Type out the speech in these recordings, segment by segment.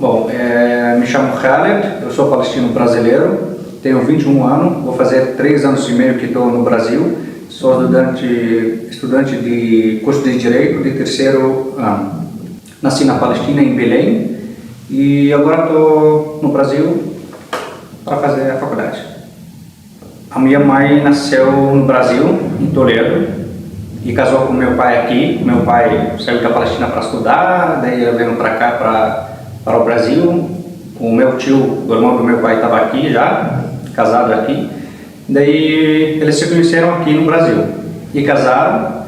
Bom, me chamo Khaled, eu sou palestino brasileiro, tenho 21 anos, vou fazer 3 anos e meio que estou no Brasil, sou estudante de curso de Direito de 3º ano. Nasci na Palestina, em Belém, e agora estou no Brasil para fazer a faculdade. A minha mãe nasceu no Brasil, em Toledo, e casou com meu pai aqui. Meu pai saiu da Palestina para estudar, daí ele veio para cá, para o Brasil. O meu tio, o irmão do meu pai, estava aqui já, casado aqui. Daí eles se conheceram aqui no Brasil e casaram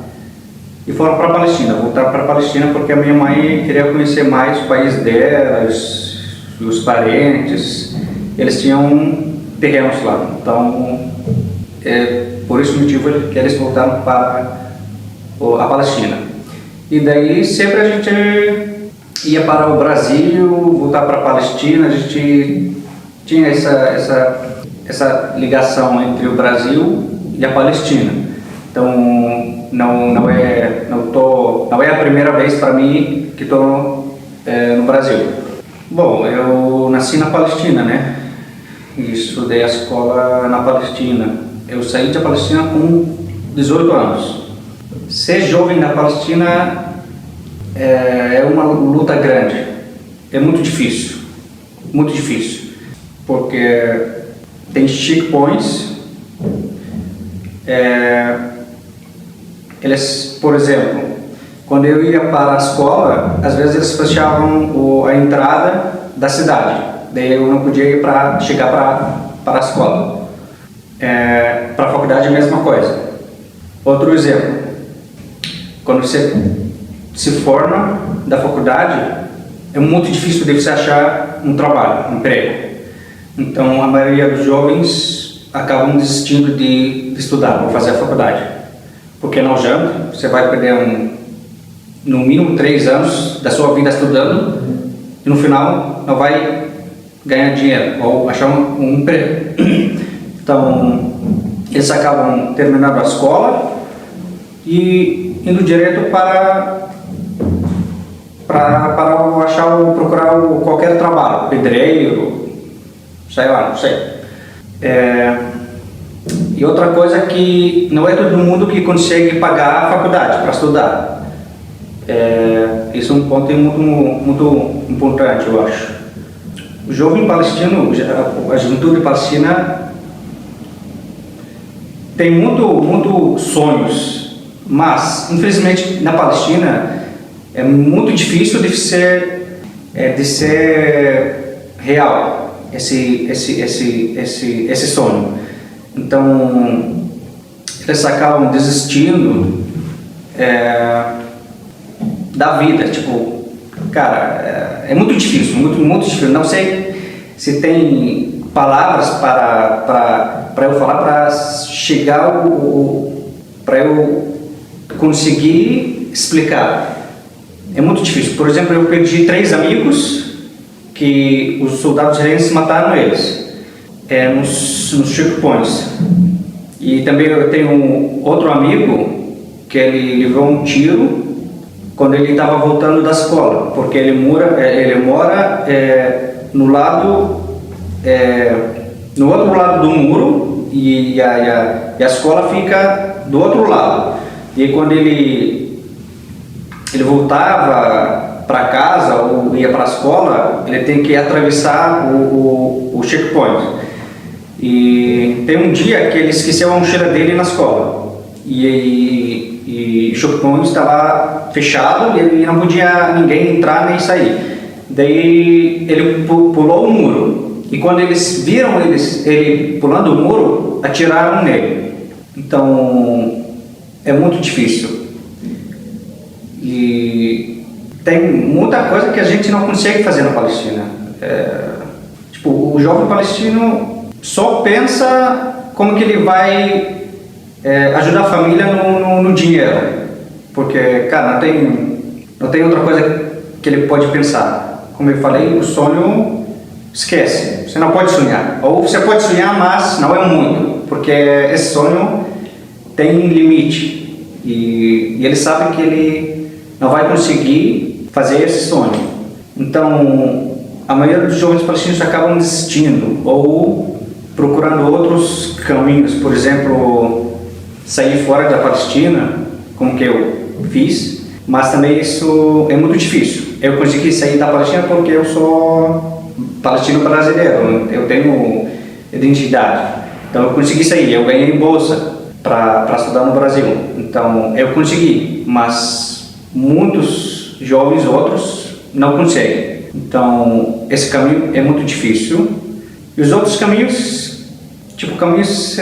e foram para a Palestina. Voltaram para a Palestina porque a minha mãe queria conhecer mais o país dela, os parentes. Eles tinham terrenos lá, então por esse motivo que eles voltaram para a Palestina. E daí sempre a gente ia para o Brasil, voltar para a Palestina. A gente tinha essa ligação entre o Brasil e a Palestina. Então não é a primeira vez para mim que estou no Brasil. Bom, eu nasci na Palestina, né? E estudei a escola na Palestina. Eu saí da Palestina com 18 anos. Ser jovem na Palestina é uma luta grande. É muito difícil, porque tem checkpoints. Eles, por exemplo, quando eu ia para a escola, às vezes eles fechavam a entrada da cidade. Daí eu não podia chegar para a escola. Para a faculdade é a mesma coisa. Outro exemplo, quando você se forma da faculdade, é muito difícil de você achar um trabalho, um emprego. Então a maioria dos jovens acabam desistindo de estudar ou fazer a faculdade, porque não adianta, você vai perder no mínimo 3 anos da sua vida estudando e no final não vai ganhar dinheiro ou achar um emprego. Então eles acabam terminando a escola e indo direto para procurar qualquer trabalho, pedreiro, sei lá, não sei. E outra coisa que não é todo mundo que consegue pagar a faculdade para estudar. Isso é um ponto muito importante, eu acho. O jovem palestino, a juventude palestina tem muito sonhos, mas infelizmente na Palestina é muito difícil de ser real esse sonho. Então eles acabam desistindo da vida. Tipo, cara, é muito difícil, muito difícil. Não sei se tem palavras para eu falar, para chegar para eu conseguir explicar. É muito difícil. Por exemplo, eu perdi 3 amigos que os soldados israelenses mataram eles nos checkpoints. E também eu tenho outro amigo que ele levou um tiro quando ele estava voltando da escola, porque ele mora no outro lado do muro e a escola fica do outro lado. E quando ele voltava para casa ou ia para a escola, ele tem que atravessar o checkpoint. E tem um dia que ele esqueceu a mochila dele na escola e o checkpoint estava fechado e ele não podia ninguém entrar nem sair. Daí ele pulou o muro e quando eles viram ele pulando o muro, atiraram nele. Então é muito difícil. E tem muita coisa que a gente não consegue fazer na Palestina. Tipo, o jovem palestino só pensa como que ele vai ajudar a família no dinheiro. Porque, cara, não tem outra coisa que ele pode pensar. Como eu falei, o sonho, esquece. Você não pode sonhar. Ou você pode sonhar, mas não é muito. Porque esse sonho tem limite. E ele sabe que ele não vai conseguir fazer esse sonho. Então, a maioria dos jovens palestinos acabam desistindo ou procurando outros caminhos, por exemplo, sair fora da Palestina, como que eu fiz, mas também isso é muito difícil. Eu consegui sair da Palestina porque eu sou palestino brasileiro, eu tenho identidade. Então eu consegui sair, eu ganhei bolsa para estudar no Brasil. Então eu consegui, mas muitos jovens outros não conseguem. Então esse caminho é muito difícil. E os outros caminhos, tipo caminhos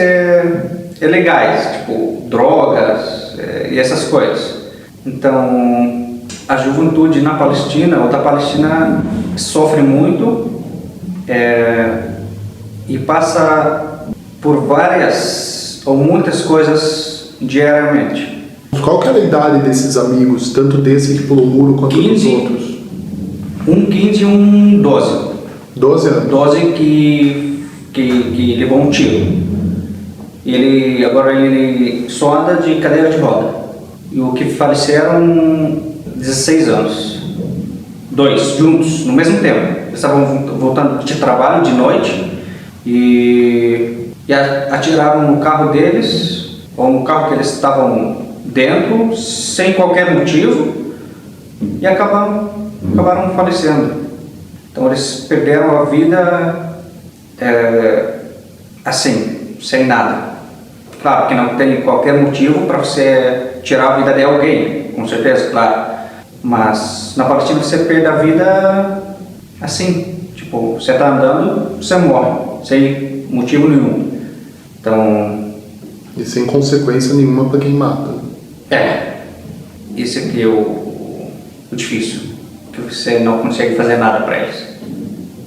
legais, tipo drogas e essas coisas. Então a juventude na Palestina ou da Palestina sofre muito e passa por várias ou muitas coisas diariamente. Qual que era a idade desses amigos, tanto desse que pulou o muro quanto 15, dos outros? Um 15 e um 12. 12 anos? 12 que levou um tiro. Agora ele só anda de cadeira de roda. E o que faleceram 16 anos. 2 juntos, no mesmo tempo. Eles estavam voltando de trabalho de noite e atiraram no carro deles, ou no carro que eles estavam dentro, sem qualquer motivo, e acabaram falecendo. Então eles perderam a vida assim, sem nada. Claro que não tem qualquer motivo para você tirar a vida de alguém, com certeza, claro. Mas na Palestina você perde a vida assim, tipo, você está andando, você morre, sem motivo nenhum. Então... E sem consequência nenhuma para quem mata. Esse aqui é o difícil, que você não consegue fazer nada para eles.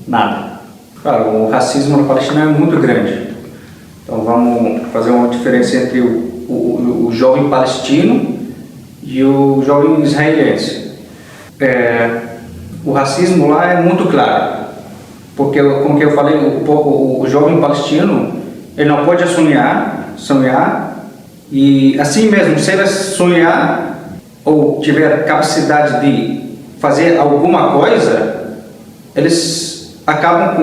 Nada. Claro, o racismo na Palestina é muito grande. Então vamos fazer uma diferença entre o jovem palestino e o jovem israelense. O racismo lá é muito claro, porque, como que eu falei, o jovem palestino ele não pode sonhar e assim mesmo, se ele sonhar ou tiver capacidade de fazer alguma coisa, eles acabam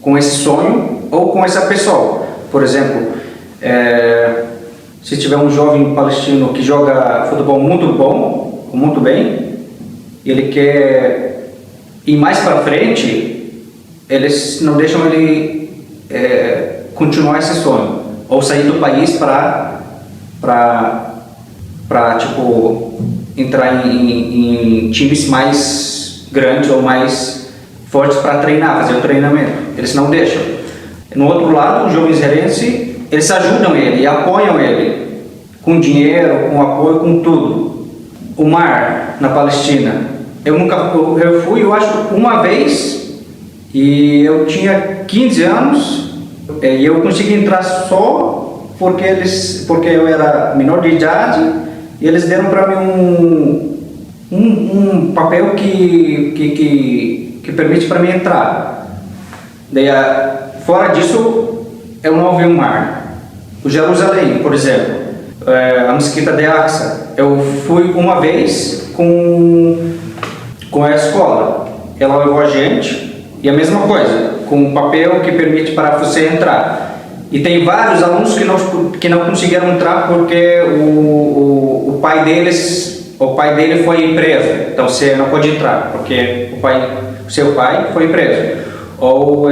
com esse sonho ou com essa pessoa. Por exemplo, se tiver um jovem palestino que joga futebol muito bom, muito bem, ele quer ir mais para frente, eles não deixam ele continuar esse sonho ou sair do país para tipo entrar em times mais grandes ou mais fortes para treinar, fazer o treinamento. Eles não deixam. No outro lado, o jovem israelense, eles ajudam ele e apoiam ele com dinheiro, com apoio, com tudo. O mar na Palestina, eu fui, eu acho, uma vez e eu tinha 15 anos e eu consegui entrar só porque eu era menor de idade e eles deram para mim um papel que permite para mim entrar. Daí, fora disso, eu não vi o mar. O Jerusalém, por exemplo, a mesquita de Aqsa, eu fui uma vez com a escola. Ela levou a gente e a mesma coisa, com um papel que permite para você entrar. E tem vários alunos que não conseguiram entrar porque o pai dele foi preso. Então você não pode entrar porque o seu pai foi preso. Ou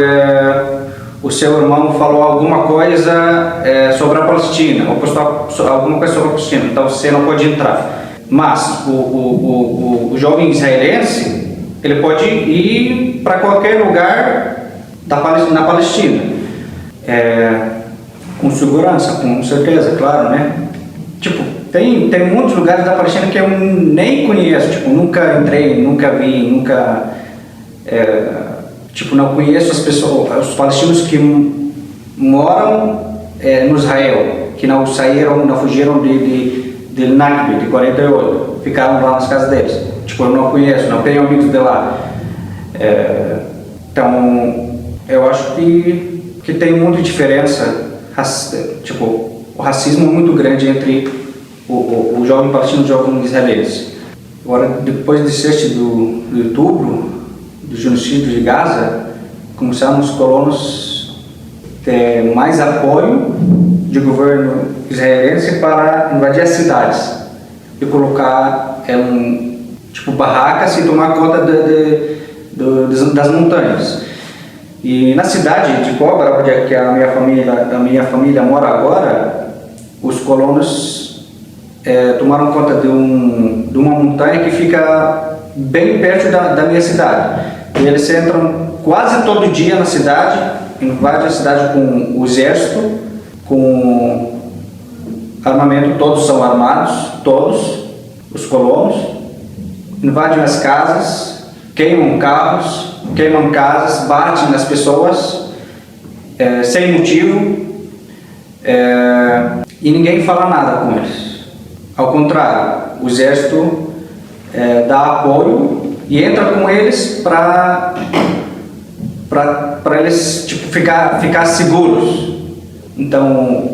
o seu irmão falou alguma coisa sobre a Palestina, ou postou alguma coisa sobre a Palestina, então você não pode entrar. Mas o jovem israelense, ele pode ir para qualquer lugar na Palestina, com segurança, com certeza, claro, né? Tipo, tem muitos lugares da Palestina que eu nem conheço, tipo, nunca entrei, nunca vi, tipo, não conheço as pessoas, os palestinos que moram no Israel, que não saíram, não fugiram de Nakba, de 48, ficaram lá nas casas deles. Tipo, eu não conheço, não tenho amigos de lá. Então, eu acho que tem muita diferença, tipo, o racismo é muito grande entre o jovem palestino e o jovem israelense. Agora, depois de 7 de outubro de do genocídio de Gaza, começaram os colonos a ter mais apoio do governo israelense para invadir as cidades e colocar tipo barracas e tomar conta das montanhas. E na cidade de Cobra, onde é que a minha família mora agora, os colonos tomaram conta de uma montanha que fica bem perto da minha cidade. E eles entram quase todo dia na cidade, invadem a cidade com o exército, com armamento, todos são armados, todos os colonos, invadem as casas, queimam carros, queimam casas, batem nas pessoas sem motivo, e ninguém fala nada com eles. Ao contrário, o exército dá apoio e entra com eles para eles tipo, ficar seguros. Então,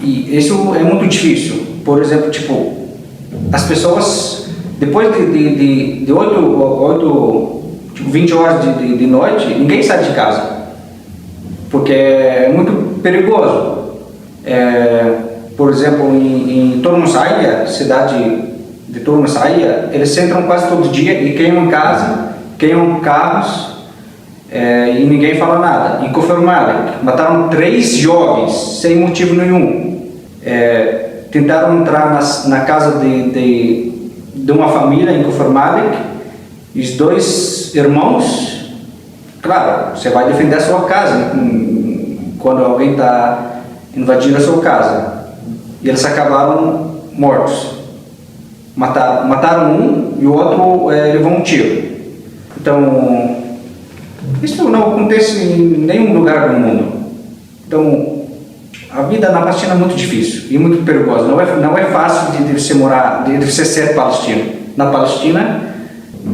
e isso é muito difícil. Por exemplo, tipo, as pessoas depois de 20 horas de noite, ninguém sai de casa, porque é muito perigoso. Por exemplo, em Tormossaia, cidade de Tormossaia, eles entram quase todo dia e queimam casa, queimam carros, e ninguém fala nada. Em Kfar Malik, mataram 3 jovens sem motivo nenhum. Tentaram entrar na casa de uma família em Kfar Malik, e os 2 irmãos, claro, você vai defender a sua casa quando alguém está invadindo a sua casa. E eles acabaram mortos. Mataram um e o outro levou um tiro. Então, isso não acontece em nenhum lugar do mundo. Então, a vida na Palestina é muito difícil e muito perigosa. Não é fácil de você ser palestino na Palestina,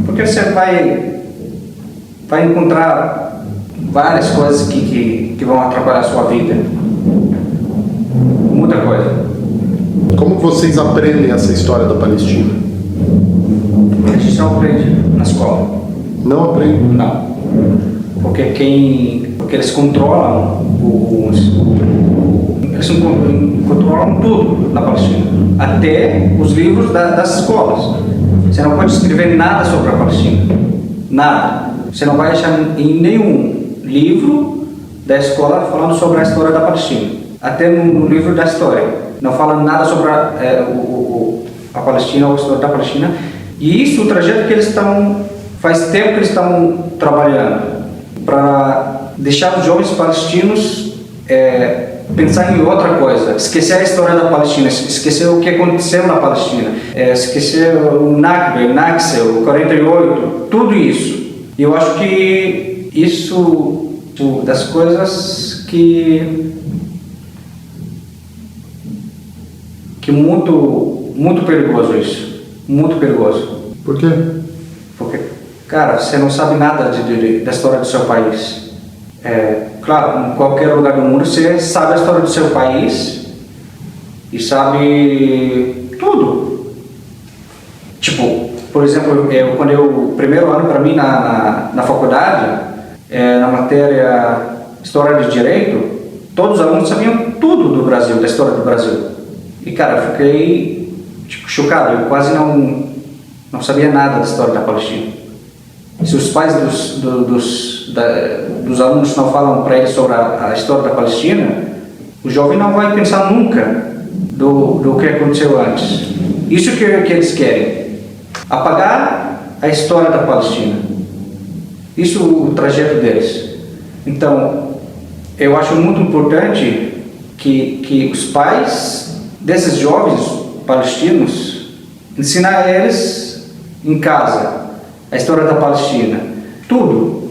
porque você vai encontrar várias coisas que vão atrapalhar a sua vida. Muita coisa. Como vocês aprendem essa história da Palestina? A gente não aprende na escola. Não aprende? Não. Porque eles controlam controlam tudo na Palestina, até os livros das escolas. Você não pode escrever nada sobre a Palestina, nada. Você não vai achar em nenhum livro da escola falando sobre a história da Palestina, até no livro da história não fala nada sobre a Palestina ou a história da Palestina. E isso, o trajeto que eles estão, faz tempo que eles estão trabalhando para deixar os jovens palestinos pensar em outra coisa, esquecer a história da Palestina, esquecer o que aconteceu na Palestina, esquecer o Nakba, o Nakba, o 48, tudo isso. E eu acho que isso das coisas que muito perigoso isso, muito perigoso. Por quê? Porque, cara, você não sabe nada da história do seu país. Claro, em qualquer lugar do mundo você sabe a história do seu país e sabe tudo. Tipo, por exemplo, primeiro ano para mim na faculdade, na matéria História de Direito, todos os alunos sabiam tudo do Brasil, da história do Brasil. E cara, eu fiquei chocado, eu quase não sabia nada da história da Palestina. Se os pais dos alunos não falam para eles sobre a história da Palestina, o jovem não vai pensar nunca do que aconteceu antes. Isso que eles querem, apagar a história da Palestina. Isso é o trajeto deles. Então, eu acho muito importante que os pais desses jovens palestinos ensinar a eles em casa a história da Palestina, tudo,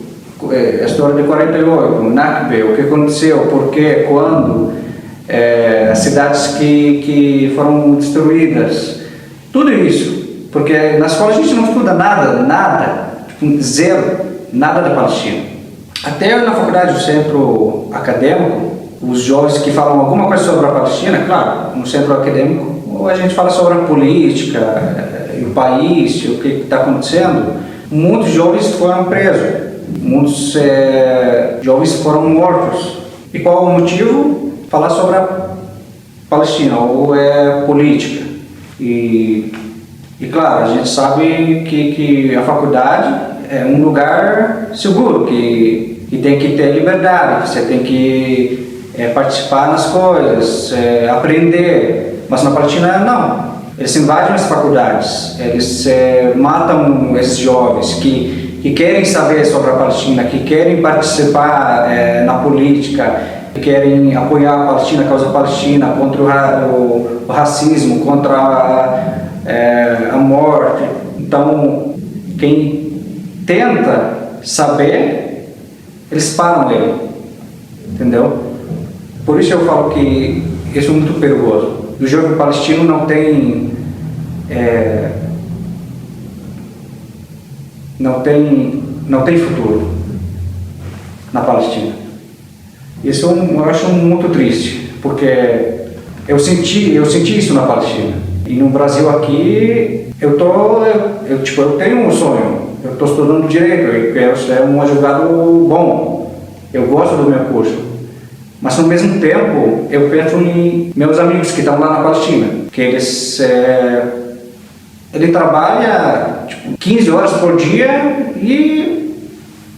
a história de 48, o Nakba, o que aconteceu, por quê, quando, as cidades que foram destruídas, tudo isso, porque na escola a gente não estuda nada, zero, nada da Palestina. Até na faculdade, no centro acadêmico, os jovens que falam alguma coisa sobre a Palestina, claro, no centro acadêmico, a gente fala sobre a política, o país, o que está acontecendo, muitos jovens foram presos, muitos jovens foram mortos. E qual o motivo? Falar sobre a Palestina, ou política. E claro, a gente sabe que a faculdade é um lugar seguro, que tem que ter liberdade, que você tem que participar nas coisas, aprender. Mas na Palestina, não. Eles invadem as faculdades, eles matam esses jovens que querem saber sobre a Palestina, que querem participar na política, que querem apoiar a Palestina, a causa palestina, contra o racismo, contra a morte. Então, quem tenta saber, eles param ele, entendeu? Por isso eu falo que isso é muito perigoso. O jovem palestino não tem futuro na Palestina. Isso eu acho muito triste, porque eu senti isso na Palestina. E no Brasil aqui, eu tenho um sonho. Eu estou estudando direito, eu quero ser um advogado bom. Eu gosto do meu curso. Mas ao mesmo tempo, eu penso em meus amigos que estão lá na Palestina, que ele trabalha 15 horas por dia e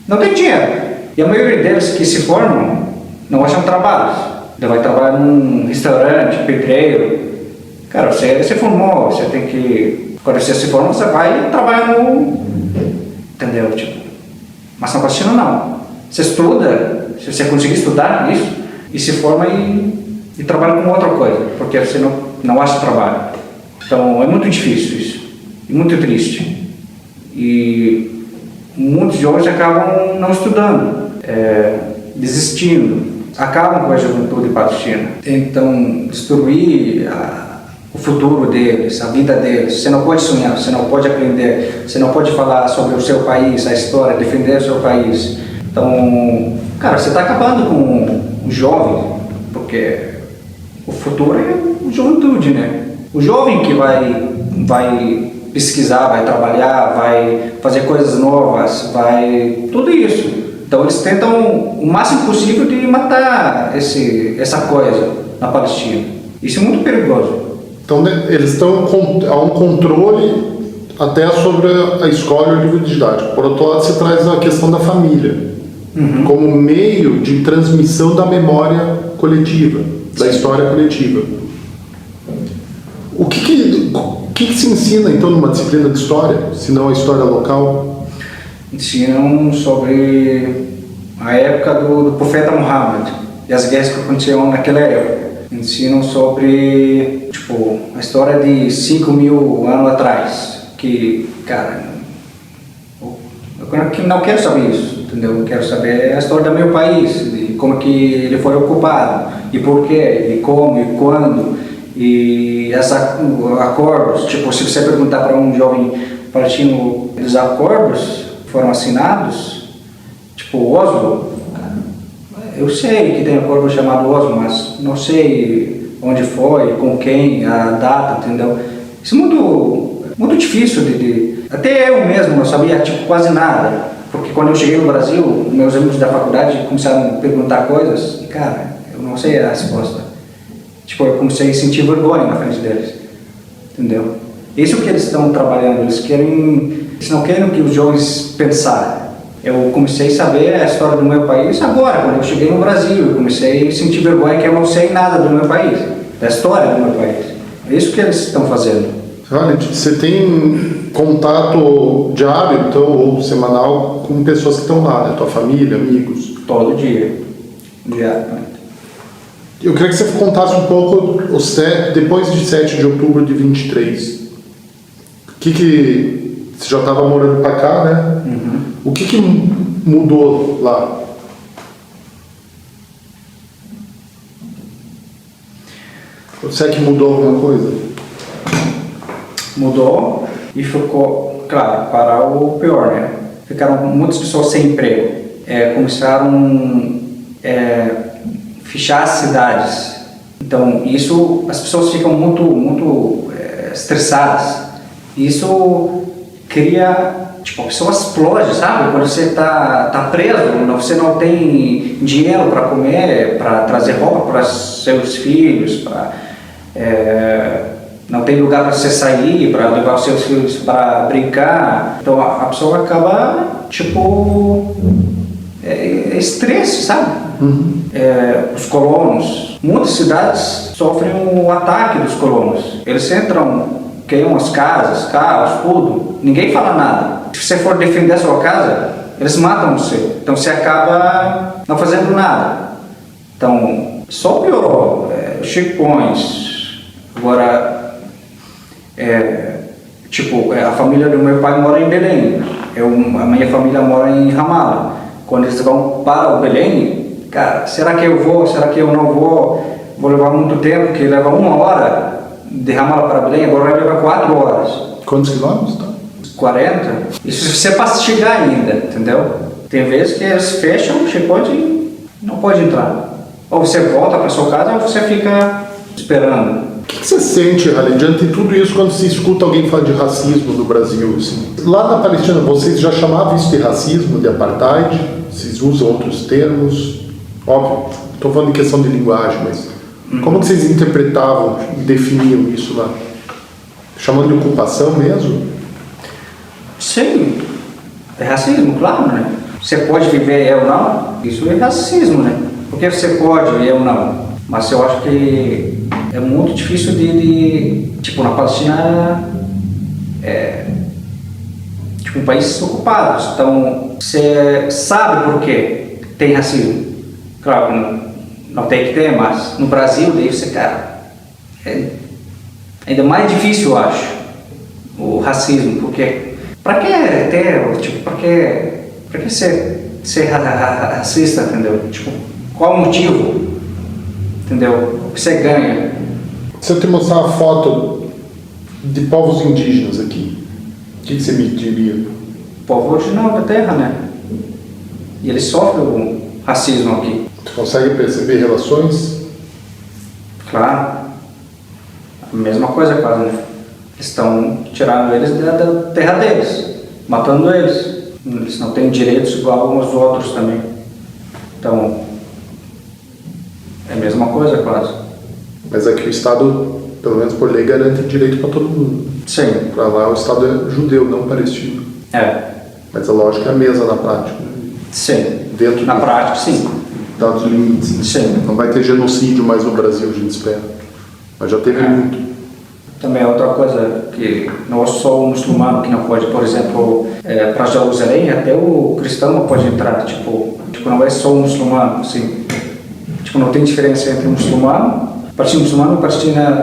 não tem dinheiro. E a maioria deles que se formam não acham trabalho. Ele vai trabalhar num restaurante, pedreiro. Cara, você se formou, você tem que... Quando você se forma, você vai trabalhar no... Entendeu? Mas na Palestina não. Você estuda, se você conseguir estudar isso, e se forma e trabalha com outra coisa, porque você não acha trabalho. Então é muito difícil isso, e muito triste. E muitos jovens acabam não estudando, desistindo, acabam com a juventude palestina, tentam destruir o futuro deles, a vida deles. Você não pode sonhar, você não pode aprender, você não pode falar sobre o seu país, a história, defender o seu país. Então, cara, você está acabando com o jovem, porque o futuro é a juventude, né? O jovem que vai pesquisar, vai trabalhar, vai fazer coisas novas, tudo isso. Então eles tentam o máximo possível de matar essa coisa na Palestina. Isso é muito perigoso. Então eles estão a um controle até sobre a escola e o livro didático. Por outro lado, você traz a questão da família. Uhum. Como meio de transmissão da memória coletiva, da história coletiva. O que se ensina, então, numa disciplina de história, se não a história local? Ensinam sobre a época do profeta Muhammad e as guerras que aconteceram naquela época. Ensinam sobre, a história de 5.000 anos atrás, que, cara, eu não quero saber isso. Entendeu? Eu quero saber a história do meu país, de como que ele foi ocupado, e por quê, e como, e quando, e acordos. Se você perguntar para um jovem palestino, os acordos foram assinados, Oslo, eu sei que tem um acordo chamado Oslo, mas não sei onde foi, com quem, a data, entendeu? Isso é muito difícil até eu mesmo não sabia quase nada. Porque quando eu cheguei no Brasil, meus amigos da faculdade começaram a perguntar coisas e, cara, eu não sei a resposta. Eu comecei a sentir vergonha na frente deles, entendeu? Isso é o que eles estão trabalhando, eles não querem que os jovens pensem. Eu comecei a saber a história do meu país agora, quando eu cheguei no Brasil, eu comecei a sentir vergonha que eu não sei nada do meu país, da história do meu país. É isso que eles estão fazendo. Olha, você tem contato diário, então, ou semanal, com pessoas que estão lá, né? Tua família, amigos? Todo dia, diariamente. Eu queria que você contasse um pouco, depois de 7 de outubro de 23, você já estava morando para cá, né? Uhum. O que mudou lá? Você é que mudou alguma coisa? Mudou e ficou, claro, para o pior, né? Ficaram muitas pessoas sem emprego. Começaram a fechar as cidades. Então, as pessoas ficam muito estressadas. Isso cria, tipo, a pessoa explode, sabe? Quando você tá preso, você não tem dinheiro para comer, para trazer roupa para seus filhos, não tem lugar para você sair, para levar os seus filhos para brincar. Então a pessoa acaba, tipo, estresse, sabe? Os colonos, muitas cidades sofrem um ataque dos colonos. Eles entram, queimam as casas, carros, tudo. Ninguém fala nada. Se você for defender a sua casa, eles matam você. Então você acaba não fazendo nada. Então, só piorou. Os checkpoints. Agora, a família do meu pai mora em Belém. A minha família mora em Ramallah. Quando eles vão para o Belém, cara, será que eu vou? Será que eu não vou? Vou levar muito tempo, que leva 1 hora de Ramallah para Belém, agora vai levar 4 horas. Quantos quilômetros? Tá? 40. Isso você é para chegar ainda, entendeu? Tem vezes que eles fecham o checkpoint e não pode entrar. Ou você volta para sua casa ou você fica esperando. O que você sente, Halil, diante de tudo isso, quando se escuta alguém falar de racismo no Brasil? Assim? Lá na Palestina, vocês já chamavam isso de racismo, de apartheid? Vocês usam outros termos? Óbvio, estou falando em questão de linguagem, mas como que vocês interpretavam e definiam isso lá? Chamando de ocupação mesmo? Sim, é racismo, claro, né? Você pode viver eu não, isso é racismo, né? Porque você pode e eu não. Mas eu acho que é muito difícil tipo, na Palestina tipo, um país ocupado. Então, você sabe por que tem racismo. Claro que não tem que ter, mas no Brasil, daí você, cara, é ainda mais difícil, eu acho, o racismo, porque pra que ter, tipo, pra que ser racista, entendeu? Tipo, qual o motivo, entendeu? O que você ganha? Se eu te mostrar uma foto de povos indígenas aqui, o que você me diria? O povo original da terra, né? E eles sofrem o racismo aqui. Você consegue perceber relações? Claro. A mesma coisa quase, né? Estão tirando eles da terra deles, matando eles. Eles não têm direitos igual aos outros também. Então, é a mesma coisa quase. Mas aqui o Estado, pelo menos por lei, garante direito para todo mundo. Sim. Para lá o Estado é judeu, não palestino. Mas a lógica é a mesma na prática. Sim. Dentro na prática, sim. Dados limites. Sim. Não vai ter genocídio mais no Brasil, a gente espera. Mas já teve muito. Também é outra coisa que não é só o muçulmano que não pode, por exemplo, para Jerusalém, até o cristão não pode entrar, tipo não é só o muçulmano, assim, tipo, não tem diferença entre o muçulmano e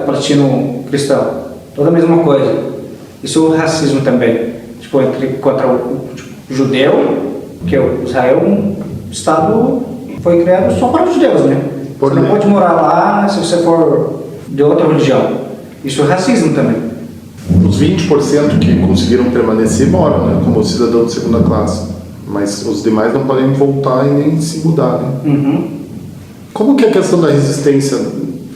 palestino cristão, toda a mesma coisa. Isso é racismo também, tipo, contra o judeu, que o Israel, um estado foi criado só para os judeus, né? Você não pode morar lá se você for de outra religião. Isso é racismo também. Os 20% que conseguiram permanecer moram, né, como cidadão de segunda classe. Mas os demais não podem voltar e nem se mudar, né? Como que é a questão da resistência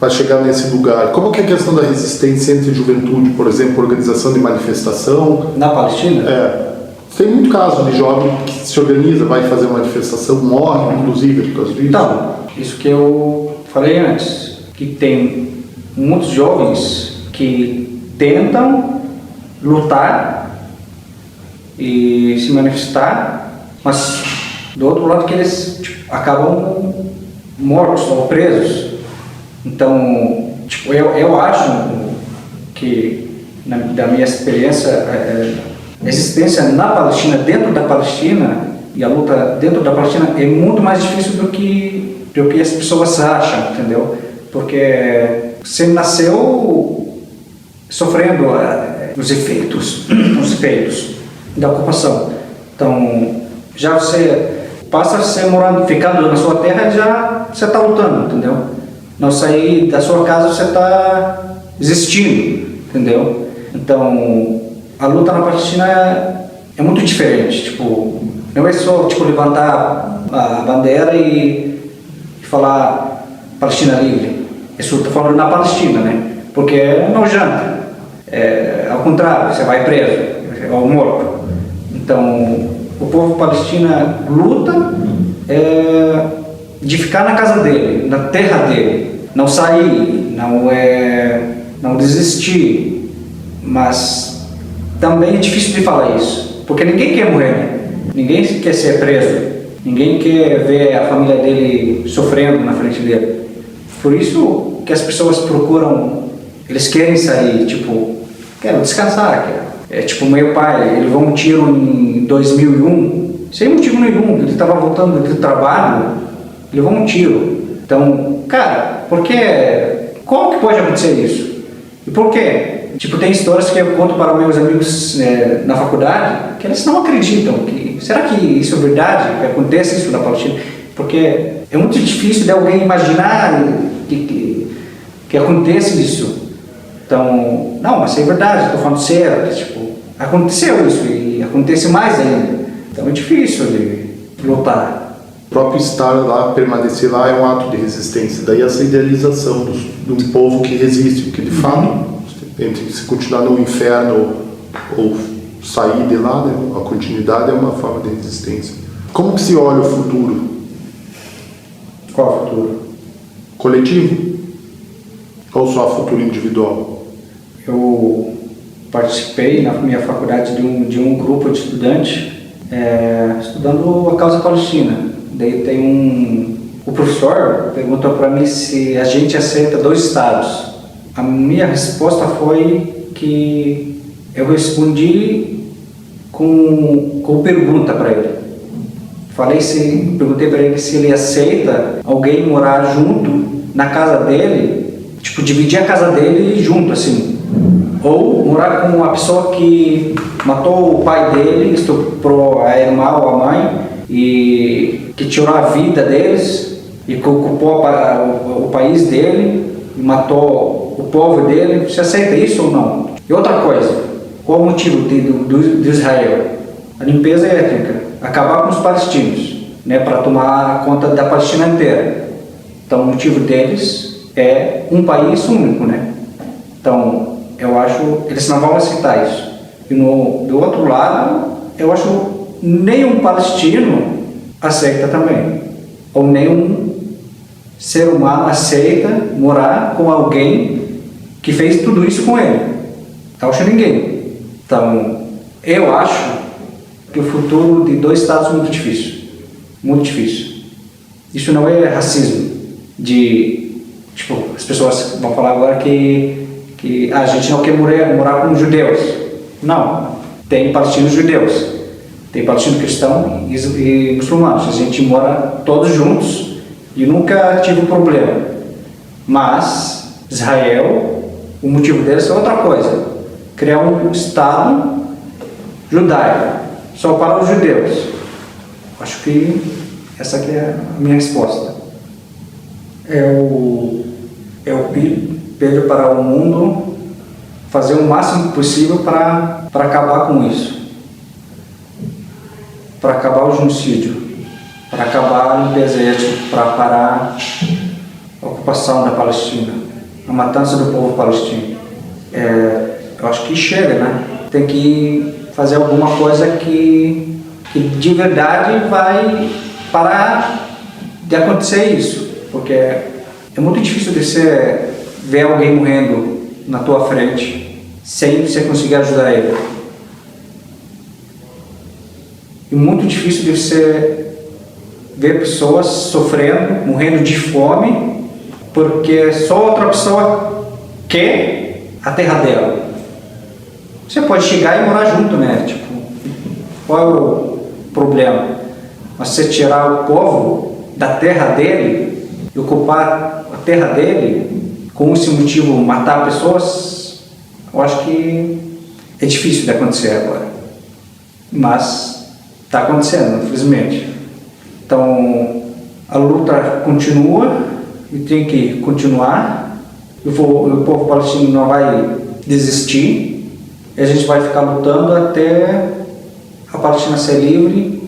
para chegar nesse lugar? Como que é a questão da resistência entre juventude, por exemplo, organização de manifestação? Na Palestina? Tem muito caso de jovem que se organiza, vai fazer manifestação, morre, inclusive, por causa disso. Então, isso que eu falei antes, que tem muitos jovens que tentam lutar e se manifestar, mas do outro lado que eles acabam mortos ou presos. Então, eu acho que, da minha experiência, a existência na Palestina, dentro da Palestina, e a luta dentro da Palestina é muito mais difícil do que as pessoas acham, entendeu? Porque você nasceu sofrendo os efeitos da ocupação. Então, já você passa a ser ficando na sua terra, já você está lutando, entendeu? Não sair da sua casa, você está existindo, entendeu? Então, a luta na Palestina é muito diferente. Tipo, não é só levantar a bandeira e falar Palestina livre. Isso estou falando na Palestina, né? Porque não janta. Ao contrário, você vai preso. ou morto. Então, o povo palestino luta de ficar na casa dele, na terra dele, não sair, não desistir, mas também é difícil de falar isso, porque ninguém quer morrer, né? Ninguém quer ser preso, ninguém quer ver a família dele sofrendo na frente dele. Por isso que as pessoas procuram, eles querem sair, tipo, quero descansar, tipo meu pai, ele levou um tiro em 2001, sem motivo nenhum, ele estava voltando do trabalho, levou um tiro. Então, cara, como que pode acontecer isso? E por quê? Tipo, tem histórias que eu conto para meus amigos na faculdade, que eles não acreditam. Será que isso é verdade? Que acontece isso na Palestina? Porque é muito difícil de alguém imaginar que aconteça isso. Então, não, mas é verdade, estou falando sério. Tipo, aconteceu isso e acontece mais ainda. Então é difícil de lutar. O próprio estar lá, permanecer lá é um ato de resistência. Daí essa idealização de um povo que resiste, que de fato, entre se continuar no inferno ou sair de lá, né, a continuidade é uma forma de resistência. Como que se olha o futuro? Qual futuro? Coletivo? Ou só futuro individual? Eu participei na minha faculdade de um grupo de estudantes estudando a causa palestina. Daí tem o professor perguntou para mim se a gente aceita 2 estados. A minha resposta foi que eu respondi com pergunta para ele. Perguntei para ele se ele aceita alguém morar junto na casa dele, tipo, dividir a casa dele junto, assim. Ou morar com uma pessoa que matou o pai dele, estuprou a irmã ou a mãe, e que tirou a vida deles, e que ocupou o país dele, e matou o povo dele. Você aceita isso ou não? E outra coisa, qual o motivo de Israel? A limpeza étnica, acabar com os palestinos, né, para tomar conta da Palestina inteira. Então o motivo deles é um país único, né? Então eu acho eles não vão aceitar isso. E do outro lado, eu acho nenhum palestino aceita também, ou nenhum ser humano aceita morar com alguém que fez tudo isso com ele. Eu acho ninguém. Então eu acho que o futuro de 2 estados é muito difícil. Muito difícil. Isso não é racismo. Tipo, as pessoas vão falar agora que a gente não quer morar com judeus. Não. Tem palestinos judeus. Tem palestino cristão e muçulmanos. A gente mora todos juntos e nunca tive problema. Mas Israel, o motivo deles é outra coisa. Criar um estado judaico só para os judeus. Acho que essa aqui é a minha resposta. Eu pedi para o mundo fazer o máximo possível para acabar com isso. Para acabar o genocídio. Para acabar a limpeza étnica. Para parar a ocupação da Palestina. A matança do povo palestino. Eu acho que chega, né? Tem que fazer alguma coisa que de verdade vai parar de acontecer isso, porque é muito difícil de você ver alguém morrendo na tua frente sem você conseguir ajudar ele. E muito difícil de você ver pessoas sofrendo, morrendo de fome, porque só outra pessoa quer a terra dela. Você pode chegar e morar junto, né? Tipo, qual é o problema? Mas você tirar o povo da terra dele e ocupar a terra dele com esse motivo, matar pessoas, eu acho que é difícil de acontecer agora. Mas está acontecendo, infelizmente. Então, a luta continua e tem que continuar. O povo palestino não vai desistir. E a gente vai ficar lutando até a Palestina ser livre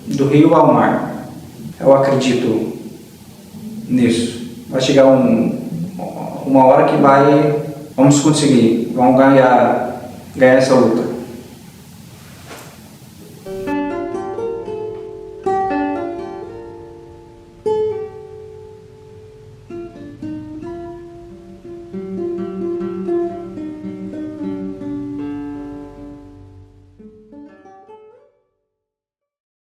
do rio ao mar. Eu acredito nisso. Vai chegar uma hora que vamos conseguir, vamos ganhar essa luta.